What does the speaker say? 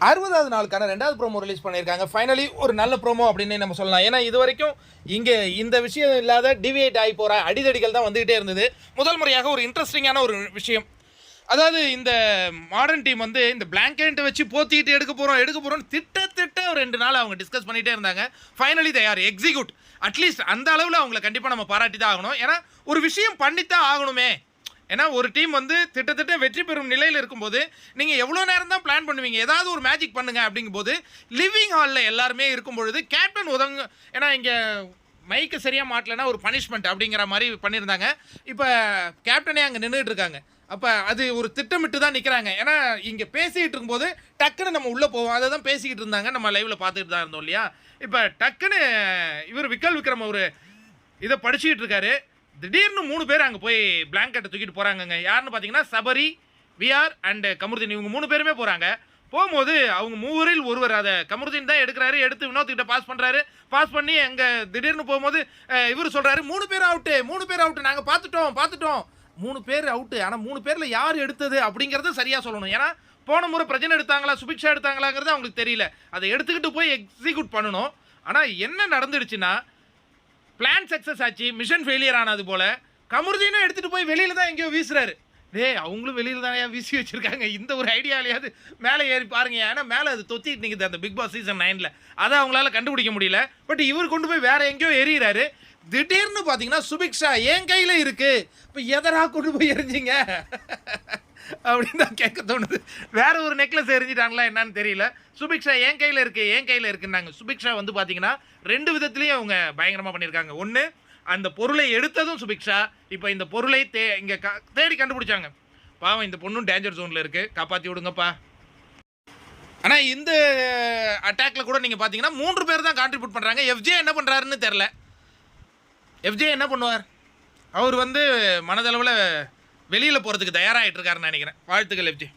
60வது நாளுக்கான 2வது promo release பண்ணியிருக்காங்க. ஃபைனலி ஒரு நல்ல ப்ரோமோ அப்படின்னு நம்ம சொல்லலாம். ஏன்னா இது வரைக்கும் இங்கே இந்த விஷயம் இல்லாத டிவியேட் ஆகி போகிற அடிதடிகள் தான் வந்துகிட்டே இருந்தது. முதல் முறையாக ஒரு இன்ட்ரெஸ்டிங்கான ஒரு விஷயம், அதாவது இந்த மாடர்ன் டீம் வந்து இந்த பிளாங்கெட்டை வச்சு போத்திட்டு எடுக்க போகிறோம் திட்ட ஒரு 2 நாள் அவங்க டிஸ்கஸ் பண்ணிகிட்டே இருந்தாங்க. ஃபைனலி தயார் எக்ஸிக்யூட். அட்லீஸ்ட் அந்த அளவில் அவங்களை கண்டிப்பாக நம்ம பாராட்டி தான் ஆகணும். ஏன்னா ஒரு விஷயம் பண்ணித்தான் ஆகணுமே. ஏன்னா ஒரு டீம் வந்து திட்டத்தட்ட வெற்றி பெறும் நிலையில் இருக்கும்போது நீங்கள் எவ்வளோ நேரம் தான் பிளான் பண்ணுவீங்க, ஏதாவது ஒரு மேஜிக் பண்ணுங்கள் அப்படிங்கும்போது லிவிங் ஹாலில் எல்லாருமே இருக்கும்பொழுது கேப்டன் உதங்க. ஏன்னா இங்கே மைக்கு சரியாக மாட்டலைன்னா ஒரு பனிஷ்மெண்ட் அப்படிங்கிற மாதிரி பண்ணியிருந்தாங்க. இப்போ கேப்டனே அங்கே நின்றுட்டு இருக்காங்க. அப்போ அது ஒரு திட்டமிட்டு தான் நிற்கிறாங்க. ஏன்னா இங்கே பேசிக்கிட்டு இருக்கும்போது டக்குன்னு நம்ம உள்ளே போவோம். அதை தான் பேசிக்கிட்டு இருந்தாங்க, நம்ம லைவில் பார்த்துக்கிட்டு தான் இருந்தோம் இல்லையா. இப்போ டக்குன்னு இவர் விக்ரம் ஒரு இதை படிச்சுக்கிட்டு இருக்காரு. திடீர்னு 3 பேர் அங்கே போய் பிளாங்கெட்டை தூக்கிட்டு போகிறாங்கங்க. யாருன்னு பார்த்தீங்கன்னா சபரி, விஆர் அண்ட் கமருதீன். இவங்க 3 பேருமே போகிறாங்க. போகும்போது அவங்க 3 ஒருவர் அதை கமருதீன் தான் எடுக்கிறாரு. எடுத்து வினோத்கிட்ட பாஸ் பண்ணுறாரு. பாஸ் பண்ணி அங்கே திடீர்னு போகும்போது இவர் சொல்கிறாரு 3 பேர் அவுட்டு நாங்கள் பார்த்துட்டோம் 3 பேர் அவுட்டு. ஆனால் 3 பேரில் யார் எடுத்தது அப்படிங்கிறத சரியாக சொல்லணும். ஏன்னா போன முறை பிரஜனை எடுத்தாங்களா சுபிக்ஷா எடுத்தாங்களாங்கிறது அவங்களுக்கு தெரியல. அதை எடுத்துக்கிட்டு போய் எக்ஸிக்யூட் பண்ணணும். ஆனால் என்ன நடந்துடுச்சுன்னா பிளான் சக்ஸஸ் ஆச்சு, மிஷன் ஃபெயிலியர் ஆனது போல் கமருதீனும் எடுத்துகிட்டு போய் வெளியில் தான் எங்கேயோ வீசுறாரு. அவங்களும் வெளியில் தானே வீசி வச்சுருக்காங்க. இந்த ஒரு ஐடியாலையாவது மேலே ஏறி பாருங்க. ஏன்னா மேலே அது தொத்திட்டு நிற்குது அந்த பிக் பாஸ் சீசன் 9ல். அதை அவங்களால கண்டுபிடிக்க முடியல. பட் இவர் கொண்டு போய் வேறு எங்கேயோ எறிகிறாரு. திடீர்னு பார்த்தீங்கன்னா சுபிக்ஷா என் கையில் இருக்குது, இப்போ எதரா கொண்டு போய் எரிஞ்சிங்க அப்படின்னு தான் கேட்க தோணுது. வேற ஒரு நெக்லஸ் எரிஞ்சிட்டாங்களா என்னன்னு தெரியல. சுபிக்ஷா என் கையில் இருக்குன்னாங்க. சுபிக்ஷா வந்து பார்த்தீங்கன்னா 2 விதத்துலேயும் அவங்க பயங்கரமாக பண்ணியிருக்காங்க. ஒன்று, அந்த பொருளை எடுத்ததும் சுபிக்ஷா. இப்போ இந்த பொருளை இங்கே தேடி கண்டுபிடிச்சாங்க. பாவம் இந்த பொண்ணும் டேஞ்சர் ஜோனில் இருக்குது, காப்பாற்றி விடுங்கப்பா. ஆனால் இந்த அட்டாக்ல கூட நீங்கள் பார்த்தீங்கன்னா 3 பேர் தான் கான்ட்ரிபியூட் பண்ணுறாங்க. எஃப்ஜே என்ன பண்ணுறாருன்னு தெரில. எஃப்ஜே என்ன பண்ணுவார்? அவர் வந்து மனதளவில் வெளியில் போகிறதுக்கு தயாராகிட்டு இருக்காருன்னு நினைக்கிறேன். வாழ்த்துக்கள் எஃப்ஜே.